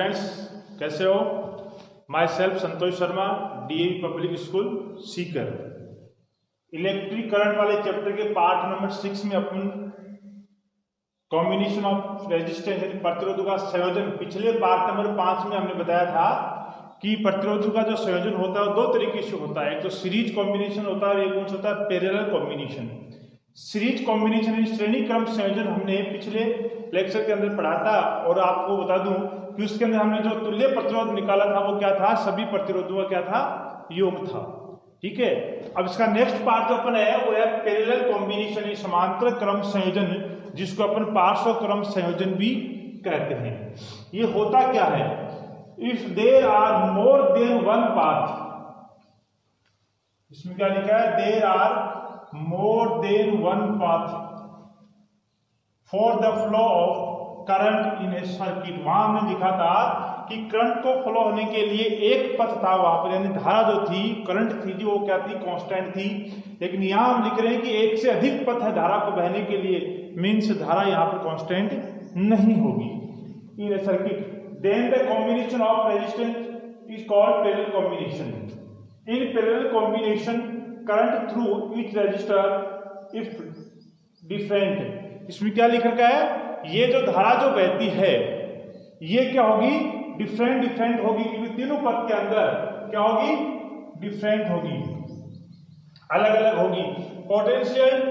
Students, कैसे हो? My self Santosh Sharma, DAV public school Sikar. Electric current वाले चैप्टर के पार्ट नंबर 6 में अपन कॉम्बिनेशन ऑफ रेजिस्टेंस यानी प्रतिरोधों का संयोजन, पिछले पार्ट नंबर 5 में हमने बताया था कि प्रतिरोधों का जो संयोजन होता है वो दो तरीके से होता है। एक तो सीरीज कॉम्बिनेशन होता है और एक कौन सा होता है? Parallel combination. सीरीज कॉम्बिनेशन यानी श्रेणी क्रम संयोजन हमने पिछले लेक्चर के अंदर पढ़ा था और आपको बता दूं कि उसके अंदर हमने जो तुल्य प्रतिरोध निकाला था वो क्या था? सभी प्रतिरोधों का क्या था? योग था। ठीक है, अब इसका नेक्स्ट पार्ट जो अपन है वो है पैरेलल कॉम्बिनेशन यानी समांतर क्रम संयोजन, जिसको अपन पार्श्व क्रम संयोजन भी कहते हैं। ये होता क्या है? If there are more than one path, इसमें क्या लिखा है? There are more than one path for the flow of current in a circuit। वहां हमने लिखा था कि करंट को फ्लो होने के लिए एक पथ था वहां पर, यानी धारा जो थी, करंट थी जो वो क्या थी? कांस्टेंट थी। लेकिन यहां हम लिख रहे हैं कि एक से अधिक पथ है धारा को बहने के लिए, मीन्स धारा यहां पर कांस्टेंट नहीं होगी in a circuit. Then the combination of resistance is called parallel combination. In parallel combination current through each resistor if different. इसमें क्या लिख रखा है? ये जो धारा जो बहती है ये क्या होगी? डिफरेंट होगी, क्योंकि तीनों पथ के अंदर क्या होगी? डिफरेंट होगी, अलग अलग होगी। Potential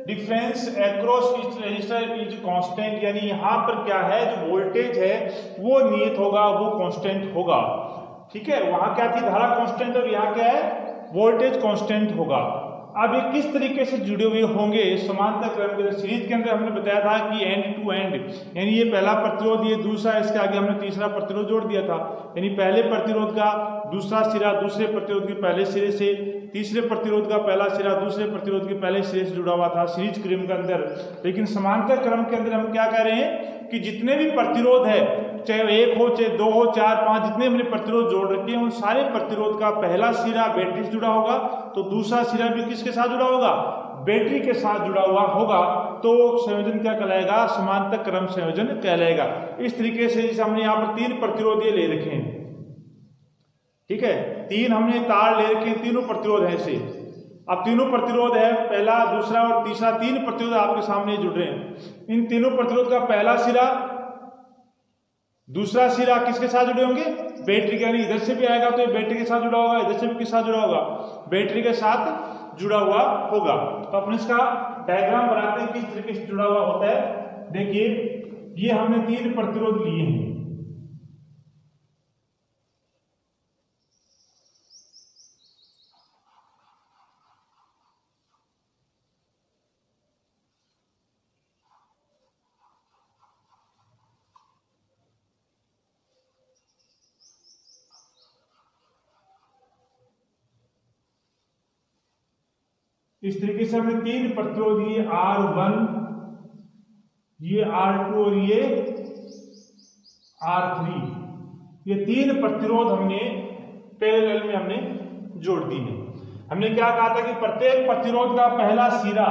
difference across each resistor is constant, यानी यहां पर क्या है? जो वोल्टेज है वो नियत होगा, वो कांस्टेंट होगा। ठीक है, वहां क्या थी? धारा कांस्टेंट, और यहाँ क्या है? वोल्टेज कांस्टेंट होगा। अब ये किस तरीके से जुड़े हुए होंगे समांतर क्रम के? सीरीज के अंदर हमने बताया था कि एंड टू एंड, यानी ये पहला प्रतिरोध, ये दूसरा, इसके आगे हमने तीसरा प्रतिरोध जोड़ दिया था। यानी पहले प्रतिरोध का दूसरा सिरा दूसरे प्रतिरोध के पहले सिरे से, तीसरे प्रतिरोध का पहला सिरा दूसरे प्रतिरोध के पहले सिरे से जुड़ा हुआ था सीरीज क्रम के अंदर। लेकिन समांतर क्रम के अंदर हम क्या कह रहे हैं कि जितने भी प्रतिरोध है, चाहे एक हो, चाहे दो हो, चार, पांच, जितने हमने प्रतिरोध जोड़ रखे हैं, उन सारे प्रतिरोध का पहला सिरा बैटरी से जुड़ा होगा, तो दूसरा सिरा भी किसके साथ जुड़ा होगा? बैटरी के साथ जुड़ा हुआ होगा। तो संयोजन क्या कहलाएगा? समांतर क्रम संयोजन कहलाएगा। इस तरीके से जैसे हमने यहाँ पर तीन प्रतिरोध ये ले रखे हैं, ठीक है, तीन हमने तार ले रखे हैं, तीनों प्रतिरोध है ऐसे। अब तीनों प्रतिरोध है, पहला, दूसरा और तीसरा, तीन प्रतिरोध आपके सामने जुड़ रहे हैं। इन तीनों प्रतिरोध का पहला सिरा दूसरा सिरा किसके साथ जुड़े होंगे? बैटरी के, यानी इधर से भी आएगा तो ये बैटरी के साथ जुड़ा होगा, इधर से भी किसके साथ जुड़ा होगा? बैटरी के साथ जुड़ा हुआ होगा। तो अपन इसका डायग्राम बनाते हैं किस तरीके से जुड़ा हुआ होता है। देखिए, ये हमने तीन प्रतिरोध लिए हैं, इस तरीके से हमने तीन प्रतिरोध, ये R1, ये R2 और ये R3, ये तीन प्रतिरोध हमने पैरेलल में हमने जोड़ दी है। हमने क्या कहा था कि प्रत्येक प्रतिरोध का पहला सिरा,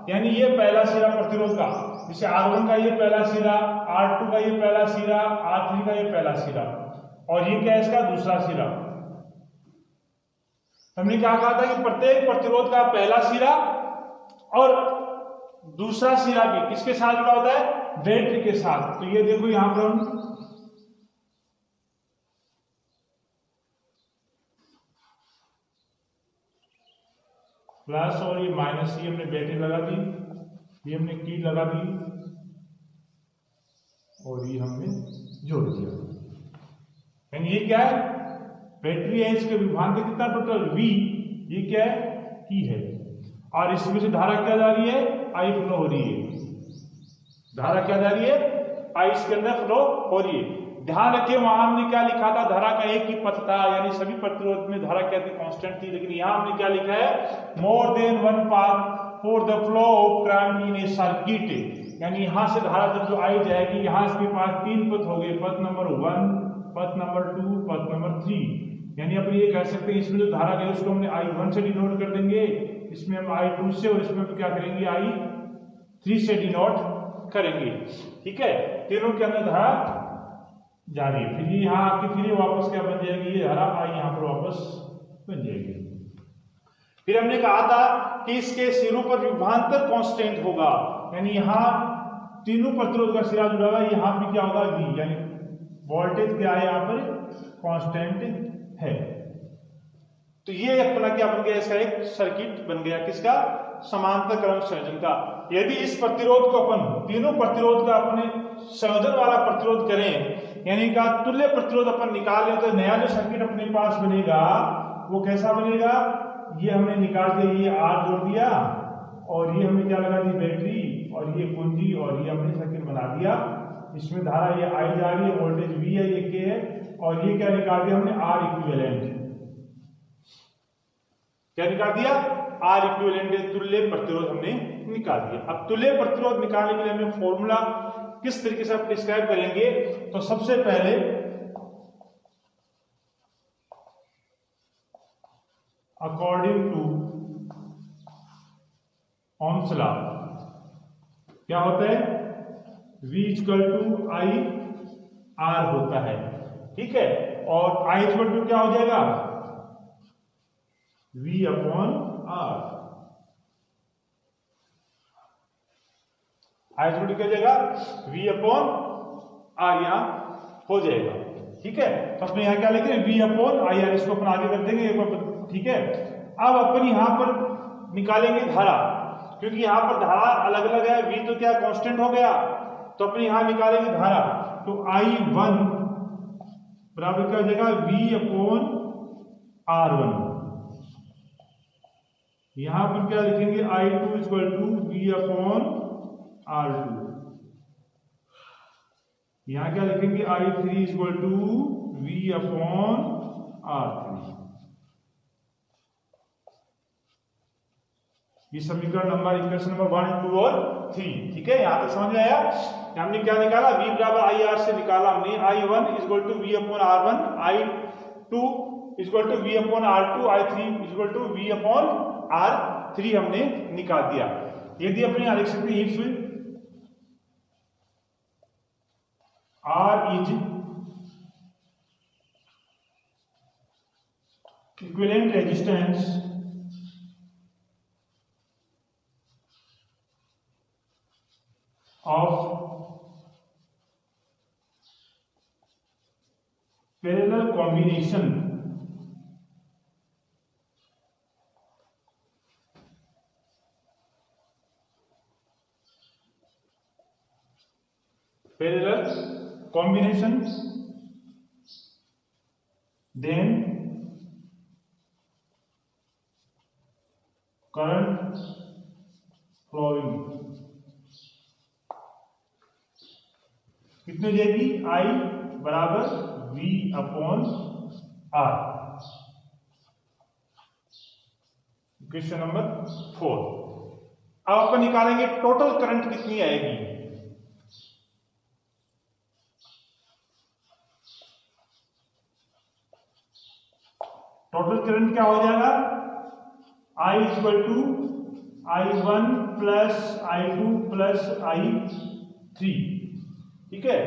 यानी ये पहला सिरा प्रतिरोध का, जैसे R1 का ये पहला सिरा, R2 का ये पहला सिरा, R3 का ये पहला सिरा, और ये क्या है? इसका दूसरा सिरा। हमने क्या कहा था कि प्रत्येक प्रतिरोध का पहला सिरा और दूसरा सिरा भी किसके साथ जुड़ा होता है? बैटरी के साथ। तो ये देखो यहां पर हम प्लस और ये माइनस, ये हमने बैटरी लगा दी, ये हमने की लगा दी और ये हमने जोड़ दिया। यानी ये क्या है? बैटरी है, इसके विभाजन कितना टोटल V, ये क्या है? की है, और इसमें से धारा क्या जा रही है? I फ्लो हो रही है। धारा क्या जा रही है? I इसके अंदर फ्लो हो रही है। ध्यान रखिए, वहां हमने क्या लिखा था? धारा का एक ही पथ था, यानी सभी प्रतिरोध में धारा क्या थी? कांस्टेंट थी। लेकिन यहां हमने क्या लिखा है? मोर than one path for the flow of current in a circuit, यानी यहां से धारा जब जो आई जाएगी, यहां इसके पास तीन पथ हो गए, पथ नंबर 1, पथ नंबर 2, पथ नंबर 3। यानी अपन ये कह सकते हैं इसमें जो धारा गई उसको हमने I1 से डिनोट कर देंगे, इसमें हम I2 से, और इसमें क्या करेंगे? I3 से डिनोट करेंगे। ठीक है, तीनों के अंदर धारा जा रही है, फिर ये यहाँ आके फिर ये वापस क्या बन जाएगी, ये धारा आई यहाँ पर वापस बन जाएगी। फिर हमने कहा था कि इसके सिरों पर विभवांतर कांस्टेंट होगा, यानी यहाँ तीनों प्रतिरोध का सिरा जुड़ा हुआ, यहाँ पे क्या होगा V, यानी वोल्टेज क्या है यहाँ पर कांस्टेंट है। तो ये अपना क्या बन गया, इसका एक सर्किट बन गया, किसका, समांतर क्रम संयोजन का। यदि इस प्रतिरोध को अपन तीनों प्रतिरोध का अपने संयोजन वाला प्रतिरोध करें, यानी का तुल्य प्रतिरोध अपन निकालें, तो नया जो सर्किट अपने पास बनेगा वो कैसा बनेगा, ये हमने निकाल दिया, ये R जोड़ दिया और ये हमने क्या लगा दी बैटरी और ये कुंजी और ये हमने सर्किट बना दिया। इसमें धारा ये I जा रही है, वोल्टेज V है, ये K है, और ये क्या निकाल दिया हमने R इक्विवेलेंट, क्या निकाल दिया, R इक्विवेलेंट तुल्य प्रतिरोध हमने निकाल दिया। अब तुल्य प्रतिरोध निकालने के लिए हमें फॉर्मूला किस तरीके से आप डिस्क्राइब करेंगे, तो सबसे पहले अकॉर्डिंग टू ओम्स लॉ क्या होता है, V equal to I R होता है, ठीक है, और I इक्वल टू क्या हो जाएगा, V upon R, I equal to क्या हो जाएगा, V अपॉन R यहाँ हो जाएगा, ठीक है। तो अपने यहाँ क्या लिखेंगे, V अपॉन I R, इसको अपन आगे कर देंगे एक बार, ठीक है। अब अपन यहाँ पर निकालेंगे धारा, क्योंकि यहाँ पर धारा अलग अलग है, V तो क्या कांस्टेंट हो गया, तो अपने यहाँ निकालेंगे धारा, तो I1 बराबर क्या हो जाएगा, V अपॉन R1। यहां पर क्या लिखेंगे, I2 equal to V upon R2। यहां क्या लिखेंगे, I3 equal to V upon R3। ये समीकरण नंबर, इक्वेशन नंबर 1, 2 और 3, ठीक है। यहां तक समझ में आया। हमने क्या निकाला, V बराबर IR से निकाला हमने, I1 equal to V upon R1, I2 equal to V upon R2, I3 equal to V upon R3 हमने निकाल दिया। यदि अपने यहां लिख सकते हैं, if R is equivalent resistance of parallel combination then current flowing कितनी हो जाएगी, I बराबर V upon R। Question number 4। अब अपन निकालेंगे टोटल करंट कितनी आएगी। टोटल करंट क्या हो जाएगा, I equal to I1 plus I2 plus I3, ठीक है।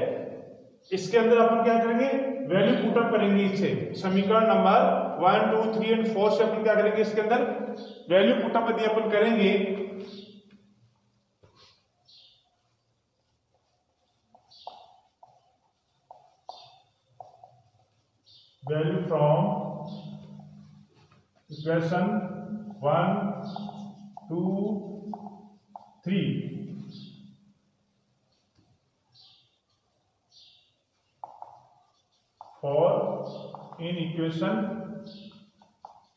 इसके अंदर अपन क्या करेंगे, वैल्यू पुटअप करेंगे, इसे समीकरण नंबर 1, 2, 3 और 4 से अपन क्या करेंगे, इसके अंदर वैल्यू पुटअप यदि अपन करेंगे, वैल्यू फ्रॉम इक्वेशन 1, 2, 3 और इन इक्वेशन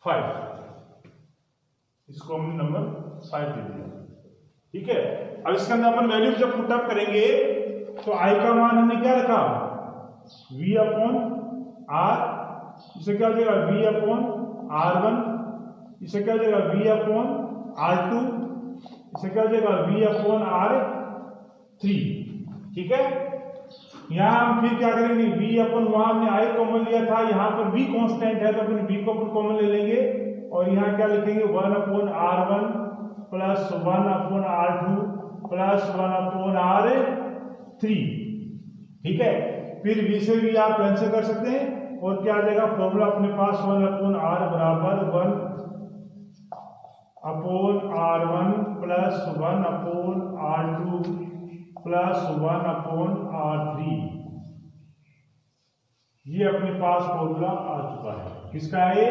5, इसको हमने नंबर 5 दे दिया, ठीक है। अब इसके अंदर अपन वैल्यू जब पुटअप करेंगे तो I का मान हमने क्या रखा, V अपॉन R, इसे क्या हो जाएगा V अपॉन R1, इसे क्या हो जाएगा V अपॉन R2, इसे क्या हो जाएगा V अपॉन R3, ठीक है। यहां हम फिर क्या करेंगे, V अपन वहां हमने I कॉमन लिया था, यहाँ पर V कांस्टेंट है तो अपन V को कॉमन ले लेंगे और यहाँ क्या लिखेंगे, 1 upon R1 plus 1 upon R2 plus 1 upon R3, ठीक है। फिर v से भी आप कैंसिल कर सकते हैं और क्या आ जाएगा फॉर्मूला अपने पास 1/r बराबर 1/r1 plus 1/r2 plus 1/r3। ये अपने पास फॉर्मूला आ चुका है। किसका है?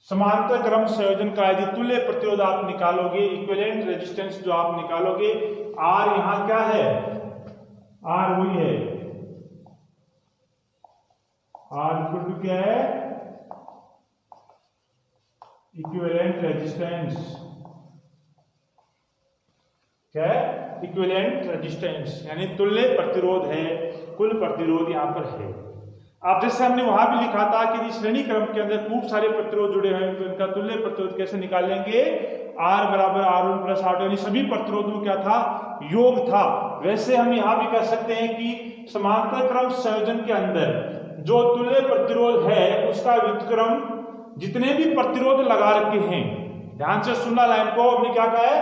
समांतर क्रम संयोजन का यदि तुल्य प्रतिरोध आप निकालोगे, इक्विवेलेंट रेजिस्टेंस जो आप निकालोगे, R यहां क्या है? R वही है, R इक्वल टू क्या है? Equivalent resistance. क्या है? इक्विवेलेंट रेजिस्टेंस यानी तुल्य प्रतिरोध है, कुल प्रतिरोध यहां पर है। आप जैसे हमने वहां भी लिखा था कि श्रेणी क्रम के अंदर खूब सारे प्रतिरोध जुड़े हैं तो इनका तुल्य प्रतिरोध कैसे निकालेंगे? R बराबर R1 प्लस R2 यानी सभी प्रतिरोधों क्या था? योग था। वैसे हम यहां भी कह सकते हैं कि समांतर क्रम संयोजन के अंदर जो तुल्य प्रतिरोध है उसका व्युत्क्रम जितने भी प्रतिरोध लगा रखे हैं, ध्यान से सुनना लाइन को, हमने क्या कहा है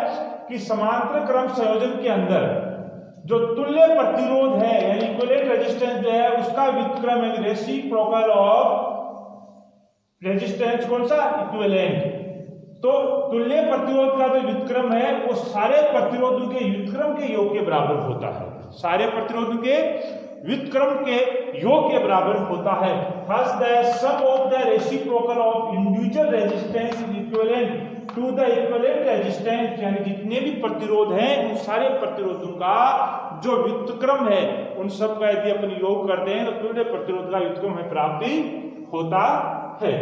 कि समांतर क्रम संयोजन के अंदर जो तुल्य प्रतिरोध है यानी इक्विवेलेंट रेजिस्टेंस जो है उसका व्युत्क्रम यानी रेसिप्रोकल ऑफ रेजिस्टेंस कौन सा? इक्विवेलेंट। तो तुल्य प्रतिरोध का जो व्युत्क्रम है वो सारे प्रतिरोधों के व्युत्क्रम के योग के बराबर होता है। सारे प्रतिरोधों के व्युत्क्रम के योग के बराबर होता है। Thus the sum of the reciprocal of individual resistance is equivalent to the equivalent resistance यानी जितने भी प्रतिरोध हैं उन सारे प्रतिरोधों का जो व्युत्क्रम है उन सब का यदि अपन योग करते हैं तो तुल्य प्रतिरोध का व्युत्क्रम हमें प्राप्ति होता है।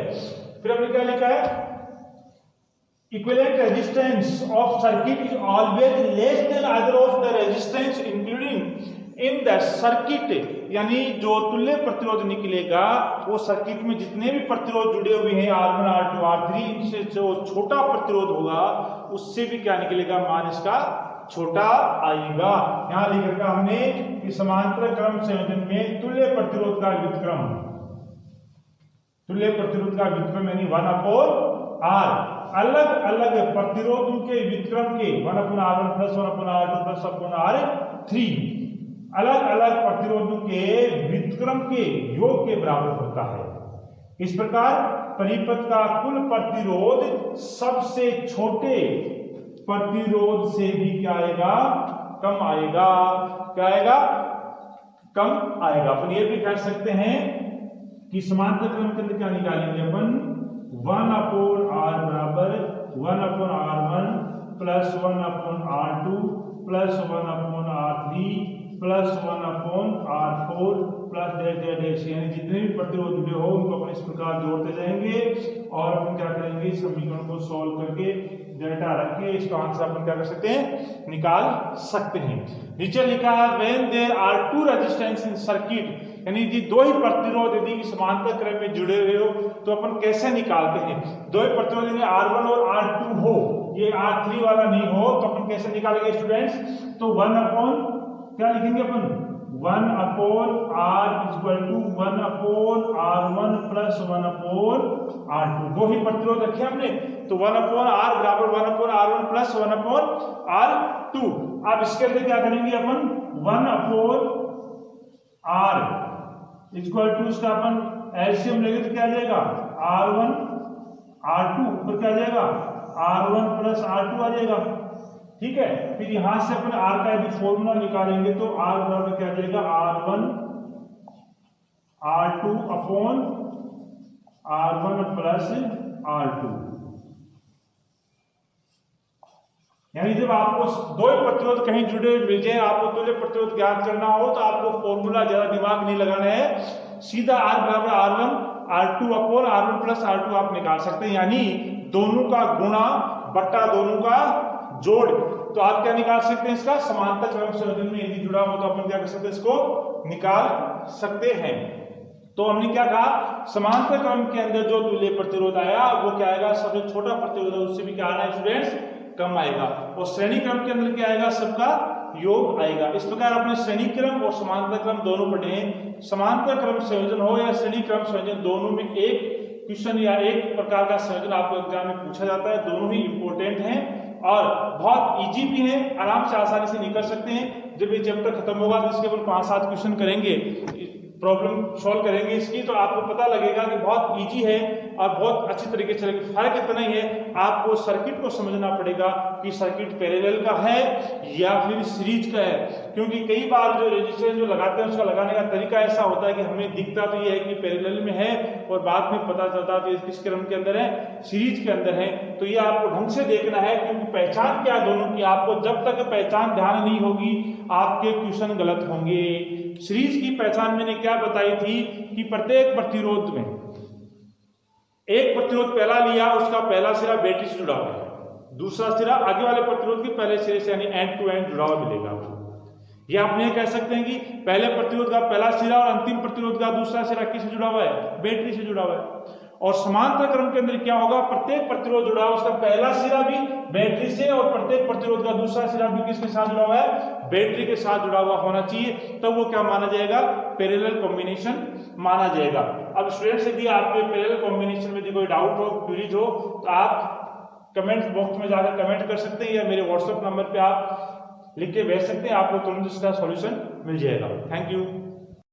फिर हमने क्या लिखा है? Equivalent resistance of circuit is always less than either of the resistance including in the circuit यानी जो तुल्य प्रतिरोध निकलेगा वो सर्किट में जितने भी प्रतिरोध जुड़े हुए हैं R1 R2 R3 इनसे जो छोटा प्रतिरोध होगा उससे भी क्या निकलेगा? मान इसका छोटा आएगा। यहां लिख रखा हमने कि समांतर क्रम संयोजन में तुल्य प्रतिरोध का व्युत्क्रम, तुल्य प्रतिरोध का व्युत्क्रम यानी 1/R अलग अलग प्रतिरोधों के व्युत्क्रम के 1/R1 plus 1/R2 plus 1/R3 अलग अलग प्रतिरोधों के व्युत्क्रम के योग के बराबर होता है। इस प्रकार परिपथ का कुल प्रतिरोध सबसे छोटे प्रतिरोध से भी क्या आएगा? कम आएगा। क्या आएगा? कम आएगा। अपन ये भी कह सकते हैं कि समांतर क्रम के अंदर क्या निकालेंगे अपन? 1/R बराबर 1/R1 plus 1/R2 plus 1/R3 plus 1/R4 plus dash यानी जितने भी प्रतिरोध जुड़े हो उनको अपन इस प्रकार जोड़ते जाएंगे और अपन क्या करेंगे? समीकरण को सॉल्व करके डेल्टा रख के इसका आंसर अपन क्या कर सकते हैं? निकाल सकते हैं। नीचे लिखा है when there are two resistance in circuit यानी यदि दो ही प्रतिरोध यदि समांतर क्रम में जुड़े हुए हो तो अपन कैसे निकालते हैं? दो ही प्रतिरोध यदि R1 और R2 हो, ये R3 वाला नहीं हो तो अपन कैसे निकालेंगे स्टूडेंट्स? तो 1/ क्या लिखेंगे अपन? 1/R equal to 1/R1 plus 1/R2। दो ही प्रतिरोध रखे हमने तो 1/R बराबर 1/R1 प्लस 1/R2। अब इसके लिए क्या करेंगे अपन? 1/R इक्वल टू इसका अपन एलसीएम लेंगे तो क्या आ जाएगा? R1 R2 ऊपर क्या आ जाएगा? R1 प्लस R2 आ जाएगा। ठीक है, फिर यहां से अपन R का यदि फॉर्मूला निकालेंगे तो R बराबर क्या आ जाएगा? R1 R2 upon R1 plus R2। यानी जब आपको दो प्रतिरोध कहीं जुड़े हुए मिल जाए, आपको तुल्य प्रतिरोध ज्ञात करना हो तो आपको फॉर्मूला ज्यादा दिमाग नहीं लगाना है, सीधा R बराबर R1 R2 upon R1 plus R2 आप निकाल सकते हैं। यानी दोनों का गुणा बट्टा दोनों का जोड़। तो आप क्या निकाल सकते हैं? इसका समांतर क्रम संयोजन में यदि जुड़ा हो तो अपन क्या कर सकते हैं? इसको निकाल सकते हैं। तो हमने क्या कहा? समांतर क्रम के अंदर जो तुल्य प्रतिरोध आया वो क्या आएगा? सबसे छोटा प्रतिरोध है उससे भी क्या आना है स्टूडेंट्स? कम आएगा। और श्रेणी क्रम के अंदर क्या आएगा? सबका योग आएगा। इस प्रकार अपने श्रेणी क्रम और समांतर क्रम दोनों पढ़े हैं। समांतर क्रम संयोजन हो या श्रेणी क्रम संयोजन, दोनों में एक क्वेश्चन या एक प्रकार का संयोजन आपको एग्जाम में पूछा जाता है। दोनों ही इंपॉर्टेंट हैं और बहुत इजी भी है, आराम से आसानी से निकल सकते हैं। जब ये चैप्टर खत्म होगा तो इसके ऊपर 5-7 क्वेश्चन करेंगे, प्रॉब्लम सॉल्व करेंगे इसकी, तो आपको पता लगेगा कि बहुत इजी है और बहुत अच्छी तरीके से चलेगा। फर्क इतना ही है, आपको सर्किट को समझना पड़ेगा कि सर्किट पैरेलल का है या फिर सीरीज का है, क्योंकि कई बार जो रेजिस्टेंस जो लगाते हैं उसका लगाने का तरीका ऐसा होता है कि हमें दिखता तो ये है कि पैरेलल में है और बाद में पता चलता है कि किस क्रम के अंदर है, सीरीज के अंदर है। तो ये आपको ढंग से देखना है, क्योंकि पहचान क्या दोनों की, आपको जब तक पहचान ध्यान नहीं होगी आपके क्वेश्चन गलत होंगे। सीरीज की पहचान मैंने क्या बताई थी कि प्रत्येक प्रतिरोध में एक प्रतिरोध पहला लिया, उसका पहला सिरा बैटरी से जुड़ा हुआ है, दूसरा सिरा आगे वाले प्रतिरोध के पहले सिरे से यानी एंड टू एंड जुड़ा हुआ मिलेगा। या आप ये कह सकते हैं कि पहले प्रतिरोध का पहला सिरा और अंतिम प्रतिरोध का दूसरा सिरा किससे जुड़ा हुआ है, बैटरी से जुड़ा हुआ है। और समांतर क्रम के अंदर क्या होगा, प्रत्येक प्रतिरोध जुड़ा हुआ उसका पहला सिरा भी बैटरी से और प्रत्येक प्रतिरोध का दूसरा सिरा भी किसके साथ जुड़ा हुआ है, बैटरी के साथ जुड़ा हुआ होना चाहिए, तब वो क्या माना जाएगा, पैरेलल कॉम्बिनेशन माना जाएगा। अब स्टूडेंट्स यदि आपके पैरेलल कॉम्बिनेशन में यदि कोई डाउट हो, क्वेरीज हो, तो आप कमेंट बॉक्स में जाकर कमेंट कर सकते हैं या मेरे व्हाट्सएप नंबर पे आप लिख के भेज सकते हैं, आपको तुरंत इसका सॉल्यूशन मिल जाएगा। Thank you.